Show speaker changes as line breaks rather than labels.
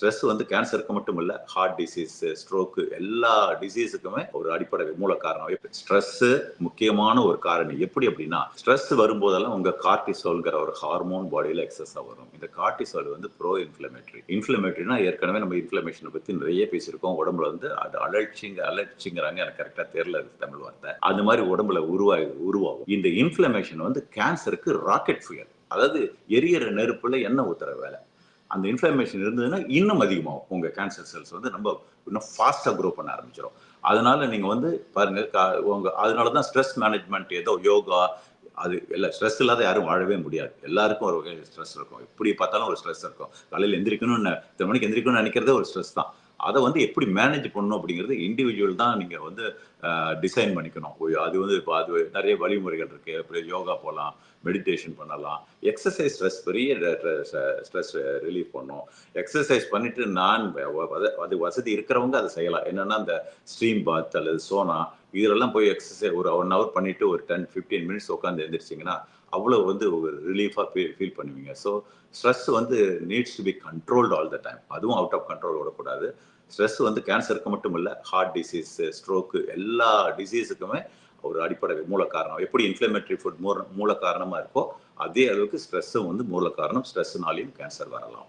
Stress வந்து கேன்சருக்கு மட்டும் இல்ல, ஹார்ட் டிசீஸ், ஸ்ட்ரோக் எல்லா டிசீஸுக்குமே ஒரு அடிப்படை மூல காரணம். ஸ்ட்ரெஸ் முக்கியமான ஒரு காரணி. எப்படி அப்படின்னா, ஸ்ட்ரெஸ் வரும்போதெல்லாம் உங்க கார்டிசோல்ங்கிற ஒரு ஹார்மோன் பாடியில எக்ஸஸா வரும். இந்த கார்டிசோல் வந்து ப்ரோ இன்ஃப்ளமேட்டரி. இன்ஃப்ளமேட்டரினா ஏற்கனவே நம்ம இன்ஃப்ளமேஷன பத்தி நிறைய பேசியிருக்கோம். உடம்புல வந்து அது அலர்ச்சிங்கிறாங்க. எனக்கு கரெக்ட்டா தெரியல அது தமிழ் வார்த்தை. அது மாரி உடம்புல உருவாகும். இந்த இன்ஃப்ளமேஷன் வந்து கேன்சருக்கு ராக்கெட் ஃபியர். அதாவது எரியிற நெருப்புல எண்ணெய் ஊத்துற வேல. அந்த இன்ஃப்ளமேஷன் இருந்ததுன்னா இன்னும் அதிகமாகும். உங்க கேன்சர் செல்ஸ் வந்து ரொம்ப இன்னும் ஃபாஸ்ட்டா குரோ பண்ண ஆரம்பிச்சுரும். அதனால நீங்க வந்து பாருங்க, அதனால தான் ஸ்ட்ரெஸ் மேனேஜ்மென்ட் ஏதோ யோகா அது இல்ல, ஸ்ட்ரெஸ் இல்லாத யாரும் வாழவே முடியாது. எல்லாருக்கும் ஒரு வகையான ஸ்ட்ரெஸ் இருக்கும். எப்படி பார்த்தாலும் ஒரு ஸ்ட்ரெஸ் இருக்கும். காலையில எந்திரிக்கணும்னு இத்தன மணிக்கு எந்திரிக்கணும்னு நெனைக்கிறதே ஒரு ஸ்ட்ரெஸ் தான். அத வந்து எப்படி மேனேஜ் பண்ணணும் அப்படிங்கிறது இண்டிவிஜுவல் தான் நீங்க வந்து டிசைன் பண்ணிக்கணும். அது வந்து இப்ப அது நெறைய வழிமுறைகள் இருக்கு. அப்படி யோகா போலாம், மெடிடேஷன் பண்ணலாம். எக்ஸர்சைஸ் பெரிய ஸ்ட்ரெஸ் ரிலீஃப் பண்ணும். எக்ஸர்சைஸ் பண்ணிட்டு அது வசதி இருக்கிறவங்க அத செய்யலாம். என்னன்னா, அந்த ஸ்ட்ரீம் பாத் அல்லது சோனா இதுலலாம் போய் எக்ஸர்சைஸ் ஒரு 1 ஹவர் பண்ணிட்டு ஒரு 10, 15 மினிட்ஸ் உட்கார்ந்து எந்திரிச்சீங்கன்னா, அவ்வளவு வந்து ஒரு ரிலீஃபா ஃபீல் பண்ணுவீங்க. ஸோ ஸ்ட்ரெஸ் வந்து needs to be controlled all the time. அதுவும் அவுட் ஆஃப் கண்ட்ரோல் விடக்கூடாது. ஸ்ட்ரெஸ் வந்து கேன்சருக்கு மட்டும் இல்ல, ஹார்ட் டிசீஸ், ஸ்ட்ரோக் எல்லா டிசீஸுக்குமே ஒரு அடிப்படை மூல காரணம். எப்படி இன்ஃப்ளமேட்டரி ஃபுட் மூல காரணமா இருக்கோ, அதே அளவுக்கு ஸ்ட்ரெஸ்ஸும் வந்து மூல காரணம். ஸ்ட்ரெஸ்னாலயும் கேன்சர் வரலாம்.